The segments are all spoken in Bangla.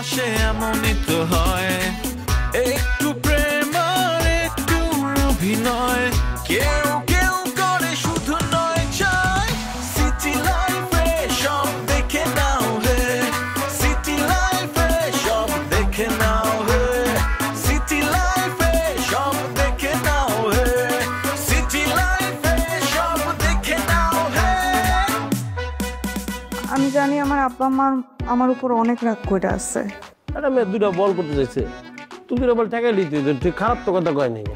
ভালোবাসে এমনই তো হয়, একটু প্রেম আর একটু অভিনয়, কেউ কেউ করে শুধু নয় চায়। সিটি লাইফে সব দেখে নাও হে, সিটি লাইফে সব দেখে নাও হে, সিটি লাইফে সব দেখে নাও হে, সিটি লাইফে সব দেখে নাও হে। আমি জানি আমার আব্বা মা আমার উপর অনেক রাগ করে আছে। আরে মেয়ে দুটা বল করতে যাচ্ছে, তুই দুটা বল ঠেকাই দিতে, তুই খারাপ তো কথা কয় নাই,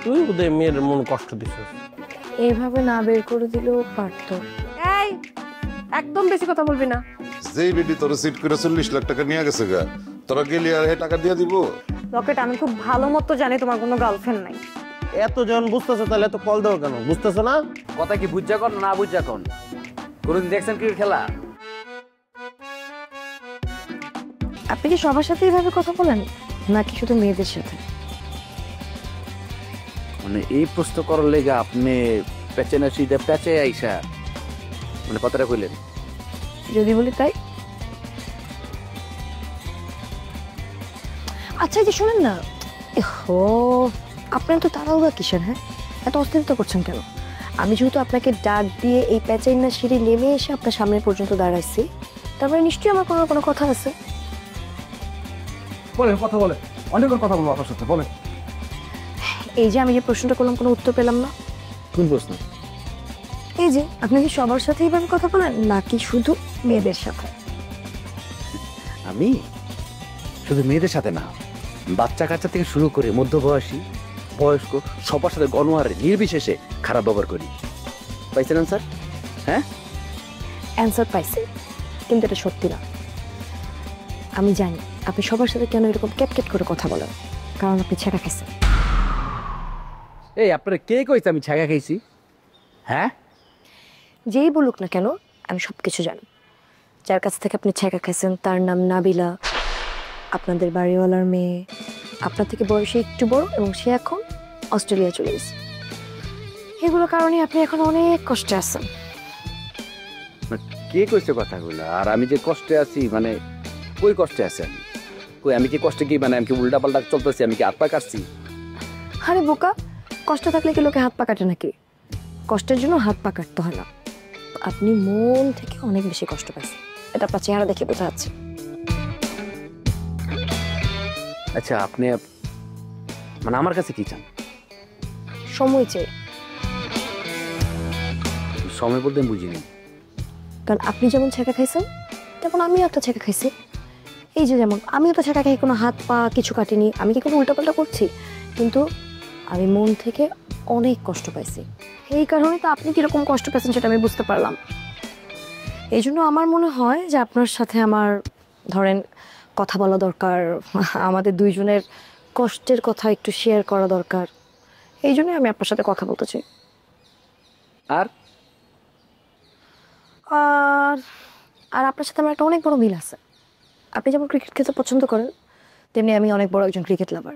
তুই বোধহয় মেয়ের মন কষ্ট দিছিস। এইভাবে না বের করে দিলেও পারতো। এই একদম বেশি কথা বলবি না। যেই বেডি তোর সিট করে 40 লাখ টাকা নিয়ে গেছে গা, তোরা গেলি আর টাকা দিয়ে দিব? রকেট, আমি খুব ভালো মতো জানি তোমার কোনো গার্লফ্রেন্ড নাই। এত যখন বুঝতেছো তাহলে এত কল দাও কেন? বুঝতেছো না? কথা কি বুঝা কর না বুঝা কর? কোনদিন দেখছেন ক্রিকেট খেলা? আপনি কি সবার সাথে এইভাবে কথা বলেন নাকি শুধু মেয়েদের সাথে? মানে এই প্রশ্ন করার লেগে আপনি পেঁচে না সিধা পেঁচে আইসা মানে কথাটা কইলেন? যদি বলি তাই। আচ্ছা, এই যে শোনেন না, হো আপনার তো তাড়াহুড়া কিসের? হ্যাঁ, এত অস্থিরতা করছেন কেন? আমি যেহেতু আপনাকে ডাক দিয়ে এই প্যাচাইনা সিঁড়ি নেমে এসে আপনার সামনে পর্যন্ত দাঁড়াইছি, তারপরে নিশ্চয়ই আমার কোনো কোনো কথা আছে। বলে কথা বলে, অনেক কথা বলবো আপনার সাথে, বলে। এই যে আমি যে প্রশ্নটা করলাম কোনো উত্তর পেলাম না। কোন প্রশ্ন? এই যে আপনি কি সবার সাথে এইভাবে কথা বলেন নাকি শুধু মেয়েদের সাথে? আমি শুধু মেয়েদের সাথে না, বাচ্চা কাচ্চা থেকে শুরু করে মধ্যবয়সী বয়স্ক সবার সাথে গণহারে নির্বিশেষে খারাপ ব্যবহার করি। পাইছেন অ্যান্সার? হ্যাঁ, অ্যান্সার পাইছি, কিন্তু এটা সত্যি না। আমি জানি আপনি সবার সাথে কেন এরকম ক্যাটক্যাট করে কথা বলেন, কারণ আপনি ছেঁকা খাইছেন। এই আপনারা কে কইছে আমি ছাগা খাইছি? হ্যাঁ, যেই বলুক না কেন আমি সব কিছু জানি। যার কাছ থেকে আপনি ছেঁকা খাইছেন তার নাম নাবিলা, আপনাদের বাড়িওয়ালার মেয়ে, আপনার থেকে বয়সে একটু বড়, এবং সে এখন অস্ট্রেলিয়া চলে গেছে। এগুলোর কারণে আপনি এখন অনেক কষ্টে আছেন। কে কইছে কথাগুলো? আর আমি যে কষ্টে আছি, মানে কই কষ্টে আছে আমি? কই আমি কি কষ্টে কি, মানে আমি কি উল্টা পাল্টা চলতেছি? আমি কি হাত পা কাটছি? আরে বোকা, কষ্ট থাকলে কি লোকে হাত পা কাটে নাকি? কষ্টের জন্য হাত পা কাটতে হয় না। আপনি মন থেকে অনেক বেশি কষ্ট পাচ্ছেন, এটা আপনার চেহারা দেখে বোঝা যাচ্ছে। আচ্ছা, আপনি মানে আমার কাছে কি চান? সময় চাই। সময় বলতে আমি বুঝিনি। কারণ আপনি যেমন ছেঁকা খাইছেন তেমন আমিও একটা ছেঁকা খাইছি। এই যে যেমন আমিও তো ছেঁকা খাই, কোনো হাত পা কিছু কাটিনি, আমি কি কোনো উল্টাপাল্টা করছি? কিন্তু আমি মন থেকে অনেক কষ্ট পাইছি। এই কারণে তো আপনি কীরকম কষ্ট পাচ্ছেন সেটা আমি বুঝতে পারলাম। এই জন্য আমার মনে হয় যে আপনার সাথে আমার ধরেন কথা বলা দরকার, আমাদের দুইজনের কষ্টের কথা একটু শেয়ার করা দরকার। এই জন্যই আমি আপনার সাথে কথা বলতে চাই। আর আর আর আপনার সাথে আমার একটা অনেক বড় মিল আছে। আপনি যেমন ক্রিকেট খেলতে পছন্দ করেন, তেমনি আমি অনেক বড় একজন ক্রিকেট লাভার।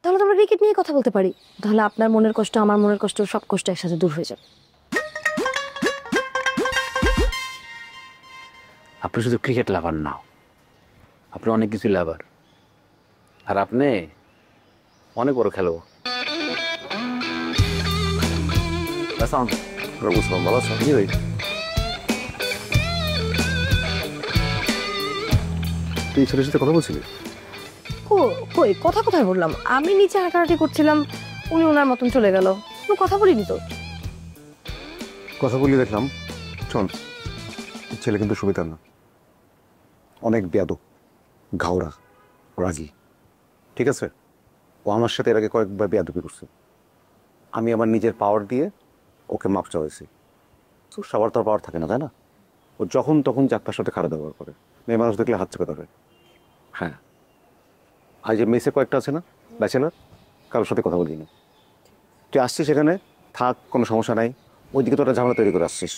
তাহলে তো আমরা ক্রিকেট নিয়ে কথা বলতে পারি। তাহলে আপনার মনের কষ্ট, আমার মনের কষ্ট, সব কষ্ট একসাথে দূর হয়ে যাবে। আপনি শুধু ক্রিকেট লাভার না, আপনি অনেক কিছু লাভার। আর আপনি অনেক বড় খেলো। ভালো আছো? তুই ছেলের সাথে কথা বলছিলি? কই কথা কোথায় বললাম? আমি নিচে হাঁটাহাঁটি করছিলাম, উনি ওনার মতন চলে গেল, কোনো কথা বলিনি তো। কথা বলি দেখলাম। শোন, ছেলে কিন্তু সুবিধা না, অনেক বেয়াদব, ঘাওড়া, রাগী, ঠিক আছে? ও আমার সাথে এর আগে কয়েকবার বেয়াদবি করছে। আমি আমার নিজের পাওয়ার দিয়ে ওকে মাপ চাইছি। তো সবার তো পাওয়ার থাকে না, তাই না? ও যখন তখন যাত্রার সাথে খারাপ ব্যবহার করে, মেয়ে মানুষ দেখলে হাত চেপে ধরে। হ্যাঁ, আর যে মেসে কয়েকটা আছে না ব্যাচেলার, কারোর সাথে কথা বলি না। তুই আসছিস এখানে থাক, কোনো সমস্যা নাই, ওইদিকে তো একটা ঝামেলা তৈরি করে আসছিস।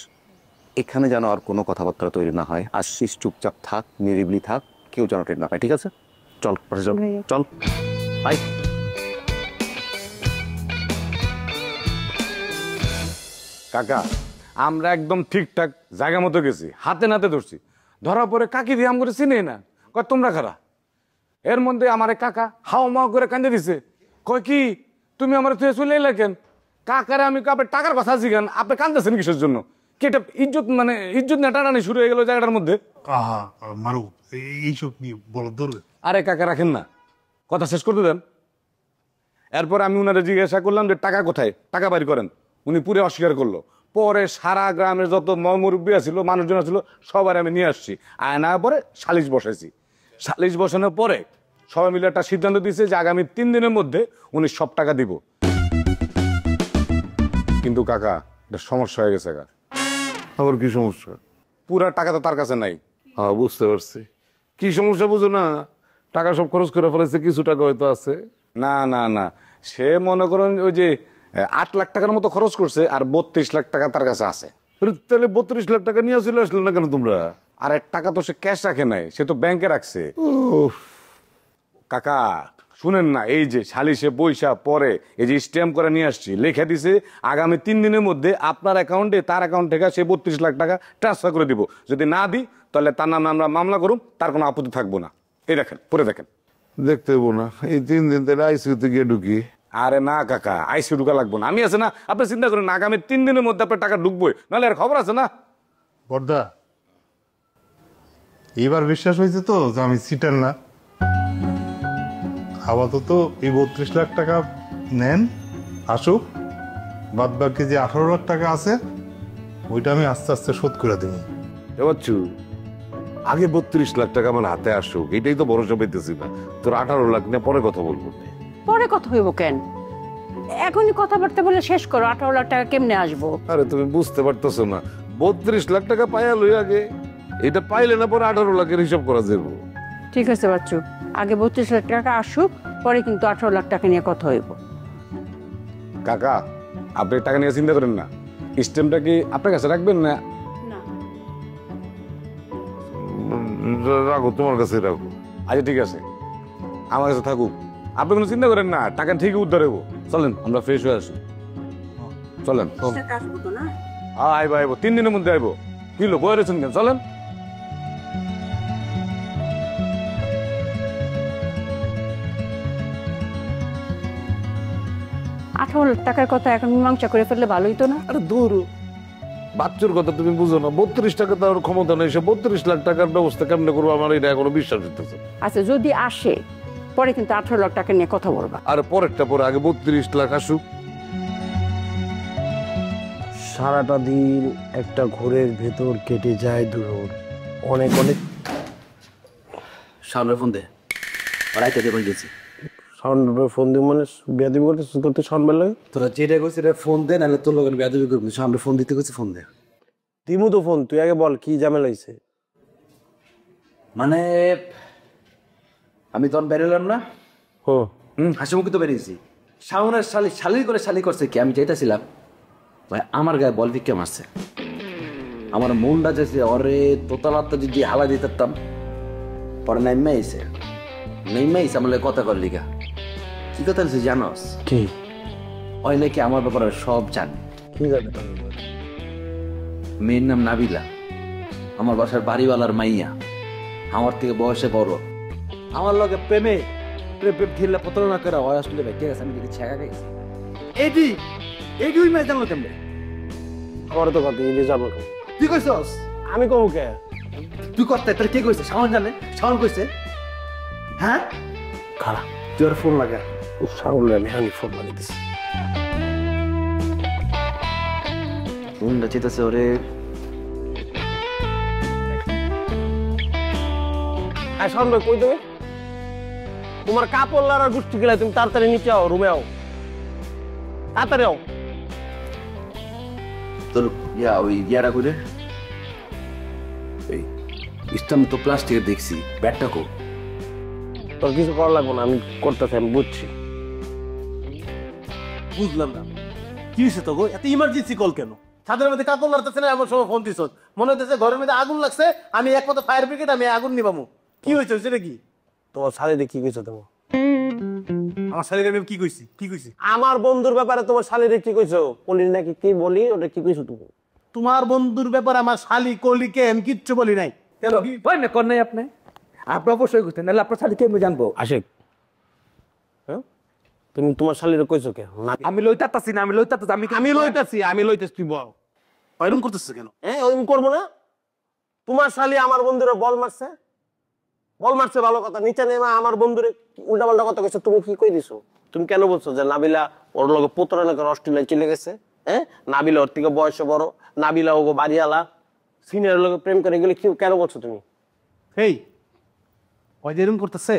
এখানে যেন আর কোনো কথাবার্তা তৈরি না হয়। আসছিস চুপচাপ থাক, নিরিবিলি থাক, কেউ যেন টের না পায়, ঠিক আছে? চল চল চল আই। কাকা, আমরা একদম ঠিকঠাক জায়গা মতো গেছি, হাতে নাতে ধরছি, ধরার পরে কাকি দিয়ে আম করে চিনে না, কয় তোমরা খারা। এর মধ্যে আমার কাকা হাও মাও করে কান্দে দিছে, কয় কি তুমি আমার তুই চলে এলে কেন? কাকারে আমি আপনার টাকার কথা আছি কেন, আপনি কান্দেছেন কিসের জন্য? কি এটা ইজ্জত, মানে ইজ্জত না টানানি শুরু হয়ে গেল জায়গাটার মধ্যে। মারু এইসব নিয়ে বলার দরকার। আরে কাকা রাখেন না, কথা শেষ করতে দেন। এরপর আমি উনারে জিজ্ঞাসা করলাম যে টাকা কোথায়, টাকা বাড়ি করেন। উনি পুরো অস্বীকার করলো। পরে সারা গ্রামের যত মুরব্বী ছিল, মানুষজন ছিল, সবার আমি নিয়ে আসছি। আয়না পরে সালিশ বসাইছি। সালিশ বসানোর পরে সবাই মিলে একটা সিদ্ধান্ত দিয়েছে যে আগামী 3 দিনের মধ্যে উনি সব টাকা দিব। কিন্তু কাকা এটা সমস্যা হয়ে গেছে। কাকা আবার কি সমস্যা? পুরা টাকা তো তার কাছে নাই। হ্যাঁ বুঝতে পারছি, কি সমস্যা বুঝো না? টাকা সব খরচ করে ফেলেছে, কিছু টাকা হয়তো আছে। না না না, সে মনে করেন ওই যে 8 লাখ টাকার মতো খরচ করছে, আর 32 লাখ টাকা তার কাছে আছে। তাহলে 32 লাখ টাকা নিয়ে চলে আসলে না কেন তোমরা? আর টাকা তো সে ক্যাশ রাখে নাই, সে তো ব্যাংকে রাখছে। কাকা শুনেন না, এই যে সালিশে বৈশা পরে এই যে স্ট্যাম্প করে নিয়ে আসছি, লেখা দিছে আগামী 3 দিনের মধ্যে আপনার অ্যাকাউন্টে তার অ্যাকাউন্ট থেকে সে 32 লাখ টাকা ট্রান্সফার করে দিব। যদি না দিই তাহলে তার নামে আমরা মামলা করুম, তার কোনো আপত্তি থাকবো না। এই দেখেন, পরে দেখেন। দেখতে হবো না, এই 3 দিন তাহলে আইসিউতে গিয়ে ঢুকি। আরে না কাকা, আইসিউ ঢুকা লাগবো না, আমি আছে না। আপনি চিন্তা করেন, আগামী 3 দিনের মধ্যে আপনার টাকা ঢুকবই, নাহলে আর খবর আছে না। বর্দা এবার বিশ্বাস হয়েছে তো যে আমি সিটার না। আপাতত এই 32 লাখ টাকা নেন, আসুক, বাদ বাকি যে 18 লাখ টাকা আছে ওইটা আমি আস্তে আস্তে শোধ করে দেবো। বাচ্চু, আগে 32 লাখ টাকা আমার হাতে আসুক, এটাই তো ভরসা পেতেছি না। তোর 18 লাখ নিয়ে পরে কথা বলবো। পরে কথা হইব কেন? এখনই কথাবার্তা বলে শেষ করো। 18 লাখ টাকা কেমনে আসবো? আরে তুমি বুঝতে পারতেছো না, 32 লাখ টাকা পাইয়া লই আগে, এটা পাইলে না পরে 18 লাখের হিসাব করা যাবে। ঠিক আছে বাচ্চু, আগে 32 লাখ টাকা আসুক, পরে কিন্তু 18 লাখ টাকা নিয়ে কথা হইব। কাকা আপনি টাকা নিয়ে চিন্তা করেন না, স্টেমটা কি আপনার কাছে রাখবেন না? রাখো, তোমার কাছে রাখো। আচ্ছা ঠিক আছে, আমার কাছে থাকুক, আপনি কোনো চিন্তা করেন না, টাকা ঠিকই উদ্ধার হইব। চলেন আমরা ফ্রেশ হয়ে আসি, চলেন। আইব আইব, 3 দিনের মধ্যে আইব। কি লো বয়ে রয়েছেন কেন, চলেন। টাকার কথা এখন মীমাংসা করে ফেললে ভালো হইতো না? আরে দূর, বাচ্চার কথা তুমি বুঝো না। 32 টাকা তার ক্ষমতা নেই, সে 32 লাখ টাকার ব্যবস্থা কেমনে করবো আমার এটা এখনো বিশ্বাস হইতেছে। আচ্ছা যদি আসে, পরে কিন্তু 18 লাখ টাকা নিয়ে কথা বলবা। আর পরেরটা পরে, আগে 32 লাখ আসুক। সারাটা দিন একটা ঘোরের ভেতর কেটে যায় দূর, অনেক অনেক। সামনে ফোন দে, রাইতে দিয়ে গেছি। সাউন্ড ফোন দিয়ে মানে বেয়াদবি করতে সাউন্ড বেল লাগে। তোরা যেটা কইছিস এটা ফোন দে, নাহলে তোর লোকের বেয়াদবি করবি। সামনে ফোন দিতে কইছি, ফোন দে। দিমু তো ফোন, তুই আগে বল কি ঝামেলা হইছে। মানে আমি তখন বেরোলাম না, হাসি মুখে তো বেরিয়েছি। শাওনের শালি করে শালি করছে কি, আমি যেতেছিলাম ভাই আমার গায়ে বল ভিক্ষা মারছে। আমার মনটা যেছে ওরে তোতালাতে যদি হালা দিতাম। পরে নেমে আইছে আমার কথা কর লিগা। কি কথা বলছে জানোস? কি? ওই নাকি আমার ব্যাপারে সব জানে। কি জানে? মেয়ের নাম নাবিলা, আমার বাসার বাড়িওয়ালার মাইয়া, আমার থেকে বয়সে বড়। আমার লগে প্রেমে ঢিল্লা প্রতারণা করে হয় আসলে ভাই। ঠিক আছে, আমি দেখি ছেঁকা গেছি। এটি ওই মেয়ে জানলো কেমনে? আমার তো কথা এই জানো। তুই কইছস? আমি কমু কে? তুই করতে তোর কে কইছে? শাওন জানে? শাওন কইছে? হ্যাঁ খারাপ, তুই ওর ফোন লাগা। শাওন আমি হানি ফোন লাগিয়ে দিছি। ফোনটা চেতেছে ওরে। শাওন ভাই কই দেবে? তোমার কাপড় লার গুষ্টি গেলে তুমি তাড়াতাড়ি নিচে আও, রুমে আও, তাড়াতাড়ি আও। তোর ওই ইয়ারা কইলে এই স্টাম্প তো প্লাস্টিকের দেখছি, ব্যাটটা কো? তোর কিছু করা লাগবে না, আমি করতেছি, আমি বুঝছি। বুঝলাম না কি হয়েছে তো গো, এত ইমার্জেন্সি কল কেন? ছাদের মধ্যে কাপড় লড়তেছে না, এমন সময় ফোন দিছ। মনে হচ্ছে ঘরের মধ্যে আগুন লাগছে, আমি একমাত্র ফায়ার ব্রিগেড, আমি আগুন নিবামু। কি হয়েছে সেটা কি? তোমার শালিরে কি কইছো তুমি? আমার শালিরে আমি কি কইছি? কি কইছি? আমার বন্ধুর ব্যাপারে তোমার শালিরে কি কইছো? কলি নাকি কি বলি, ওটা কি কইছো তুমি? তোমার বন্ধুর ব্যাপারে আমার শালি কলিকে আমি কিচ্ছু বলি নাই। কেন ভয় না কর নাই আপনি? আপনি অবশ্যই করতেন, নাহলে আপনার শালি কেমনি জানবো? আশিক, হ্যাঁ তুমি তোমার শালিরে কইছো কে? আমি লইতাছি না, আমি লইতাছি, আমি লইতেছি, তুই বল এরকম করতেছে কেন? হ্যাঁ ওইরকম করবো না। তোমার শালি আমার বন্ধুরে বল মারছে ভালো কথা, নিচে নেমে আমার বন্ধুরে উল্টা পাল্টা কথা কইছো, তুমি কি কই দিছো? তুমি কেন বলছো যে নাবিলা ওর লগে প্রতারণা করে অস্ট্রেলিয়ায় চলে গেছে? হ্যাঁ নাবিলা ওর থেকে বয়সে বড়, নাবিলা ওগো বাড়িওয়ালা, সিনিয়র লগে প্রেম করে গেলে কি কেন বলছো তুমি? হেই, ওই যে এরকম করতেছে,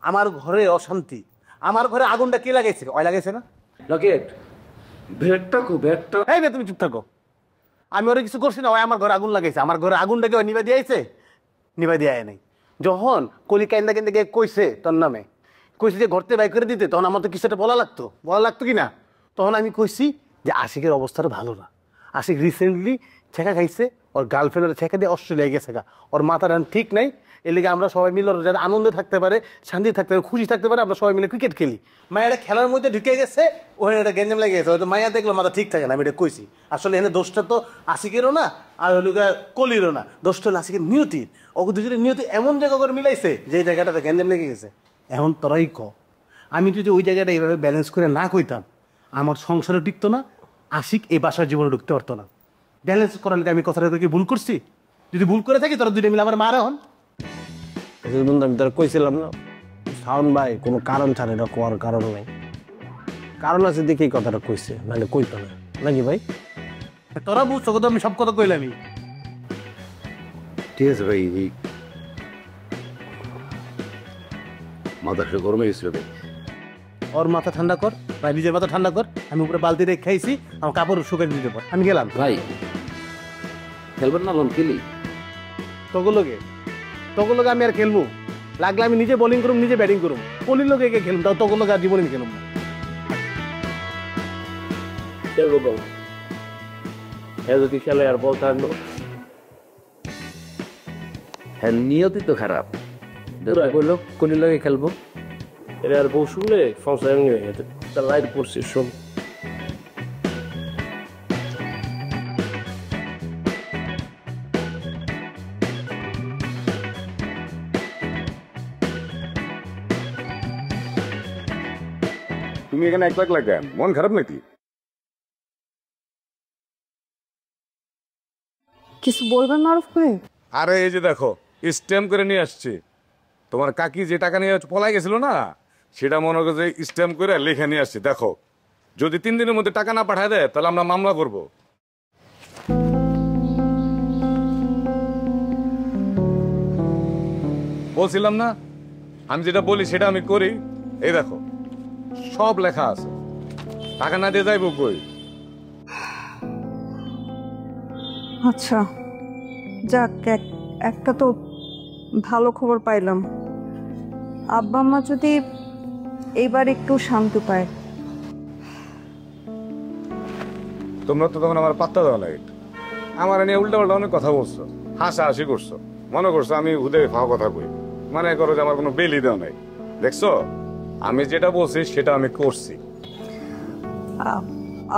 আমার ঘরে অশান্তি, আমার ঘরে আগুনটা কে লাগাইছে? ওই লাগাইছে না? লকেট ব্যাগটা কো, ব্যাগটা। এই বে, তুমি চুপ থাকো। আমি ওরে কিছু করছি না, ওই আমার ঘরে আগুন লাগাইছে। আমার ঘরে আগুনটাকে ওই নিভা দিয়েছে? নিভা দিয়ে নাই। যখন কলি কাইন্দা কেন্দা গিয়ে কইছে তোর নামে, কইছে যে ঘরতে বাই করে দিতে, তখন আমার তো কিছু একটা বলা লাগতো কি না? তখন আমি কইছি যে আশিকের অবস্থাটা ভালো না। আশিক রিসেন্টলি ছেঁকা খাইছে, ওর গার্লফ্রেন্ডের ছেঁকা দিয়ে অস্ট্রেলিয়ায় গেছে গা। ওর মাথার ঠিক নাই, এর লিগে আমরা সবাই মিলে ওর যাতে আনন্দে থাকতে পারে, শান্তি থাকতে পারে, খুশি থাকতে পারে, আমরা সবাই মিলে ক্রিকেট খেলি। মায়েরা খেলার মধ্যে ঢুকে গেছে, ওখানে একটা গেঞ্জাম লেগে গেছে। হয়তো মায়া দেখলো মাথা ঠিক থাকে না, আমি এটা কইছি। আসলে এখানে দোষটা তো আশিকেরও না, আর হলো কলিরও না, দোষটা হলো আশিকের নিয়তির। ওকে দুজনের নিয়তি এমন জায়গা করে মিলাইছে যে জায়গাটাতে গেঞ্জাম লেগে গেছে। এখন তোরাই ক, আমি যদি ওই জায়গাটা এইভাবে ব্যালেন্স করে না কইতাম, আমার সংসারে টিকতো না, আশিক এই বাসার জীবনে ঢুকতে পারতো না। ব্যালেন্স করার লিগে আমি কথাটা কি ভুল করছি? যদি ভুল করে থাকি, তোরা দুইটা মিলে আমার মারা হন। বন্ধু আমি তার কইছিলাম না, শাওন ভাই কোনো কারণ ছাড়া এটা কোয়ার কারণ নাই, কারণ আছে দেখি কথাটা কইছে, নাহলে কইতো না, নাকি ভাই? তোরা বুঝছো কথা, আমি সব কথা কইলামই। ঠিক আছে ভাই, এই মাথাটা গরমে গেছিল ভাই। ওর মাথা ঠান্ডা কর ভাই, নিজের মাথা ঠান্ডা কর। আমি উপরে বালতি রেখে খাইছি, আমার কাপড় শুকাই দিতে পার। আমি গেলাম ভাই। খেলবেন না লোন খেলি? তগুলোকে আমি আর খেলবো? লাগলে আমি নিজে বোলিং করুম, নিজে ব্যাটিং করুম, কলির লোকে একে খেলুম, তাও তগুলোকে আর জীবনে খেলুম না। খেলবো বল, যদি খেলে আর বল থাকলো। হ্যাঁ, নিয়তি তো খারাপ, বললো কলির লোকে খেলবো। এটা আর বউ শুনলে সংসার এমনি হয়ে গেছে। তার লাইট পড়ছে, শোন তুমি এখানে একলা একলা কেন? মন খারাপ নাকি? কিছু বলবেন মারুফ ভাই? আরে এই যে দেখো, স্ট্যাম্প করে নিয়ে আসছে। তোমার কাকি যে টাকা নিয়ে পলাই গেছিল না, সেটা মনে করো যে স্ট্যাম্প করে লেখা নিয়ে আসছে। দেখো, যদি 3 দিনের মধ্যে টাকা না পাঠায় দেয়, তাহলে আমরা মামলা করব। বলছিলাম না, আমি যেটা বলি সেটা আমি করি। এই দেখো, সব লেখা আছে। টাকা না দিয়ে যাইব কই? আচ্ছা যাক, একটা তো ভালো খবর পাইলাম। আব্বা আম্মা যদি এইবার একটু শান্তি পায়। তোমরা তো তখন আমার পাত্তা দাও নাই, আমার নিয়ে উল্টা পাল্টা অনেক কথা বলছো, হাসাহাসি করছো, মনে করছো আমি হুদে ফাও কথা কই, মানে করো যে আমার কোনো বেলি দেওয়া নাই। দেখছো, আমি যেটা বলছি সেটা আমি করছি।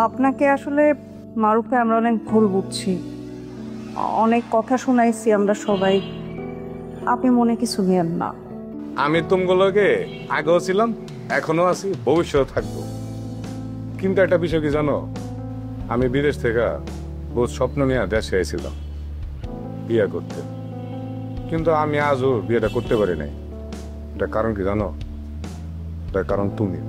আপনাকে আসলে মারুফে আমরা অনেক ভুল বুঝছি, অনেক কথা শোনাইছি আমরা সবাই, আপনি মনে কিছু নেন না। আমি তুমগুলোকে আগেও ছিলাম, এখনো আছি, ভবিষ্যৎ থাকবো। কিন্তু একটা বিষয় কি জানো, আমি বিদেশ থেকে বহুত স্বপ্ন নিয়ে দেশে এসেছিলাম বিয়ে করতে, কিন্তু আমি আজও বিয়েটা করতে পারি নাই। এটা কারণ কি জানো? তার কারণ তুমি।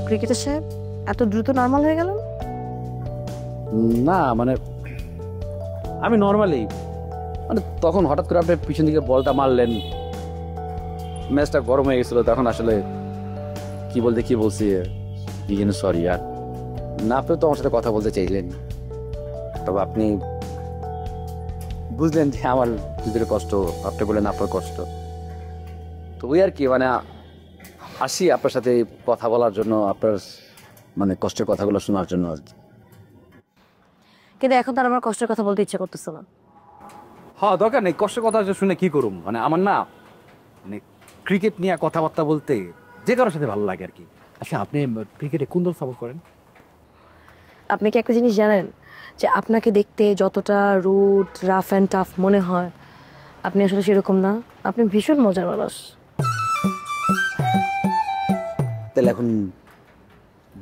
ক্রিকেটার সাহেব এত দ্রুত নর্মাল হয়ে গেল? না মানে আমি নর্মালি, মানে তখন হঠাৎ করে আপনি পিছন দিকে বলটা মারলেন, ম্যাচটা গরম হয়ে গেছিল, তখন আসলে কি বলতে কি বলছি এই জন্য সরি। আর না, আপনি তো আমার সাথে কথা বলতে চাইলেন, তবে আপনি বুঝলেন যে আমার ভিতরে কষ্ট, আপনি বললেন আপনার কষ্ট, তো ওই আর কি, মানে আসি আপনার সাথে কথা বলার জন্য, আপনার মানে কষ্টের কথাগুলো শোনার জন্য আর কি। কিন্তু এখন তার আমার কষ্টের কথা বলতে ইচ্ছে করতেছে না। হ্যাঁ, দরকার নেই, কষ্টের কথা শুনে কি করুম, মানে আমার না মানে ক্রিকেট নিয়ে কথাবার্তা বলতে যে কারোর সাথে ভালো লাগে আর কি। আচ্ছা, আপনি ক্রিকেটে কোন দল সাপোর্ট করেন? আপনি কি একটা জিনিস জানেন, যে আপনাকে দেখতে যতটা রুড, রাফ অ্যান্ড টাফ মনে হয়, আপনি আসলে সেরকম না, আপনি ভীষণ মজার মানুষ। তাহলে এখন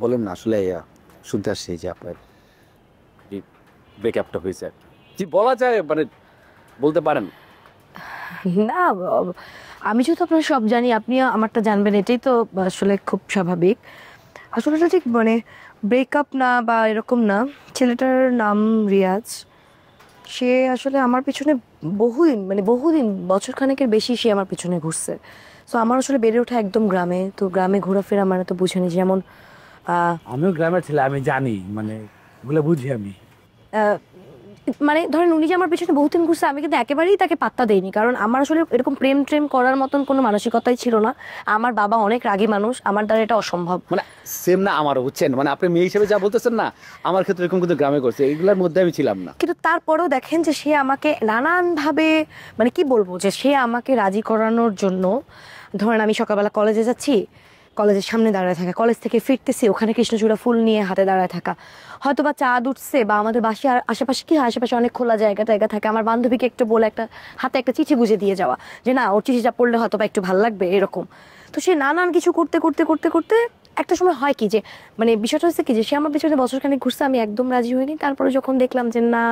বলেন না, আসলে শুনতে আসছি যে আপনার ব্রেকআপটা হয়েছে, কি বলা যায়, মানে বলতে পারেন? না, আমি যেহেতু আপনার সব জানি, আপনিও আমারটা জানবেন, এটাই তো আসলে খুব স্বাভাবিক। আসলে এটা ঠিক মানে ব্রেকআপ না বা এরকম না। ছেলেটার নাম রিয়াজ। সে আসলে আমার পিছনে বহুদিন বছরখানেকের বেশি সে আমার পিছনে ঘুরছে। সো আমার আসলে বেড়ে ওঠা একদম গ্রামে, তো গ্রামে ঘোরাফেরা আমার তো বুঝেনি। যেমন আমিও গ্রামের ছেলে, আমি জানি, মানে ওগুলো বুঝি আমি। মানে ধরেন উনি যে আমার পিছনে বহুদিন ঘুরছে, আমি কিন্তু একেবারেই তাকে পাত্তা দেইনি, কারণ আমার আসলে এরকম প্রেম করার মতন কোনো মানসিকতাই ছিল না। আমার বাবা অনেক রাগী মানুষ, আমার দ্বারা এটা অসম্ভব। মানে সেম না আমারও, বুঝছেন, মানে আপনি মেয়ে হিসেবে যা বলতেছেন না, আমার ক্ষেত্রে এরকম কিন্তু গ্রামে করছে, এগুলোর মধ্যে আমি ছিলাম না। কিন্তু তারপরেও দেখেন যে সে আমাকে নানানভাবে, মানে কি বলবো, যে সে আমাকে রাজি করানোর জন্য, ধরেন আমি সকালবেলা কলেজে যাচ্ছি, কলেজের সামনে দাঁড়ায় থাকা, কলেজ থেকে ফিরতেছি, ওখানে কৃষ্ণচূড়া ফুল নিয়ে হাতে দাঁড়ায় থাকা, হয়তো বা চাঁদ উঠছে, বা আমাদের বাসার আশেপাশে কি হয়, আশেপাশে অনেক খোলা জায়গা থাকে, আমার বান্ধবীকে একটু বলে একটা হাতে একটা চিঠি গুজে দিয়ে যাওয়া, যে না ওর চিঠিটা পড়লে হয়তো বা একটু ভালো লাগবে, এরকম। তো সে নানান কিছু করতে একটা সময় হয় কি, যে মানে বিষয়টা হচ্ছে কি, যে সে আমার পিছনে বছরখানেক ঘুরছে, আমি একদম রাজি হইনি। তারপরে যখন দেখলাম যে না,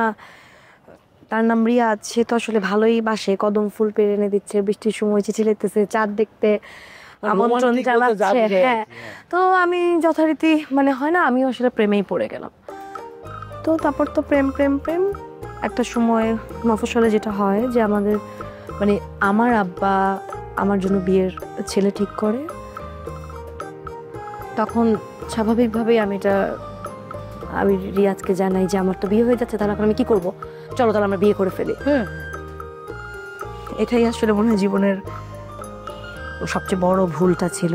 তার নাম রিয়াজ, সে তো আসলে ভালোই বাসে, কদম ফুল পেরে এনে দিচ্ছে, বৃষ্টির সময় চিঠি লিখতেছে, চাঁদ দেখতে আমন্ত্রণ জানাচ্ছে, হ্যাঁ, তো আমি যথারীতি মানে হয় না, আমিও আসলে প্রেমেই পড়ে গেলাম। তো তারপর তো প্রেম একটা সময় মফস্বলে যেটা হয়, যে আমাদের মানে আমার আব্বা আমার জন্য বিয়ের ছেলে ঠিক করে, তখন স্বাভাবিকভাবেই আমি রিয়াজকে জানাই যে আমার তো বিয়ে হয়ে যাচ্ছে, তাহলে এখন আমি কি করবো, চলো তাহলে আমরা বিয়ে করে ফেলি। এটাই আসলে মনে হয় জীবনের সবচেয়ে বড় ভুলটা ছিল।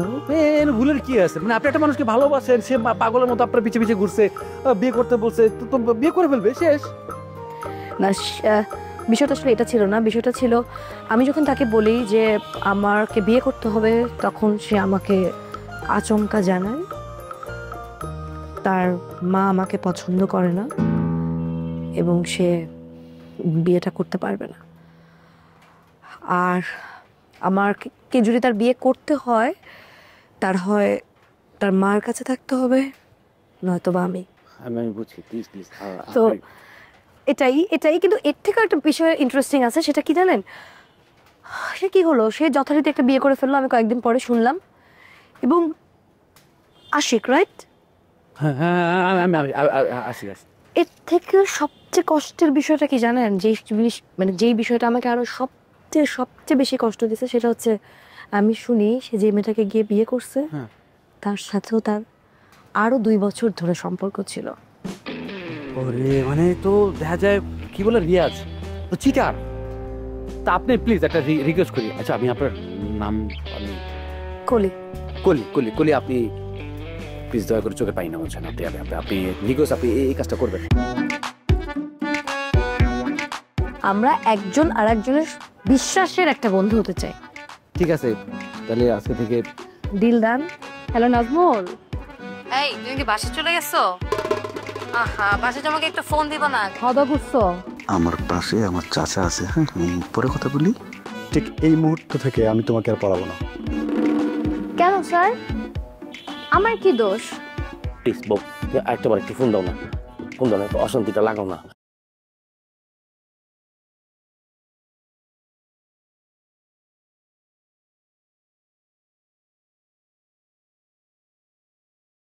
ভুলের কি আছে, মানে আপনি একটা মানুষকে ভালোবাসেন, সে পাগলের মতো আপনার পিছে ঘুরছে, বিয়ে করতে বলছে, তো বিয়ে করে ফেলবে, শেষ না। বিষয়টা আসলে এটা ছিল না, বিষয়টা ছিল আমি যখন তাকে বলি যে আমাকে বিয়ে করতে হবে, তখন সে আমাকে আচমকা জানায় তার মা আমাকে পছন্দ করে না এবং সে বিয়েটা করতে পারবে না। আর আমাকে যদি তার বিয়ে করতে হয়, তার মার কাছে থাকতে হবে, নয়তো বা আমি বুঝি। তো এটাই কিন্তু এর থেকে একটা বিষয় ইন্টারেস্টিং আছে, সেটা কি জানেন, সে কি হলো, সে যথারীতি একটা বিয়ে করে ফেললো, আমি কয়েকদিন পরে শুনলাম, এবং আশিক, রাইট? এর থেকে সবচেয়ে কষ্টের বিষয়টা কি জানেন, যেই বিষয়টা আমাকে আরো সবচেয়ে বেশি কষ্ট দিচ্ছে, সেটা হচ্ছে আমি শুনি সে যে মেয়েটাকে গিয়ে বিয়ে করছে, তার সাথেও তার আরো 2 বছর ধরে সম্পর্ক ছিল। ওরে, মানে তো দেখা যায় কি বলে রিয়াজ তো চিটার। তা আপনি প্লিজ একটা রিকোয়েস্ট করি, আচ্ছা আমি আপনার নাম কলি, আপনি প্লিজ দয়া করে চোখে পাই না বলছেন, আপনি রিকোয়েস্ট, আপনি এই কাজটা করবেন। আমরা একজন আর একজনের বিশ্বাসের একটা বন্ধু হতে চাই। ঠিক আছে, তাহলে আজকে থেকে ডিল ডান। হ্যালো নাজমুল, এই তুমি কি বাসে চলে গেছো? আহা, বাসে তোমাকে একটা ফোন দিব না? খাওয়া করছো? আমার পাশে আমার চাচা আছে, হ্যাঁ, পরে কথা বলি। ঠিক এই মুহূর্ত থেকে আমি তোমাকে আর পড়াবো না। কেন স্যার, আমার কি দোষ? প্লিজ বউ, একটাবার একটু ফোন দাও না, অশান্তিটা লাগাও না।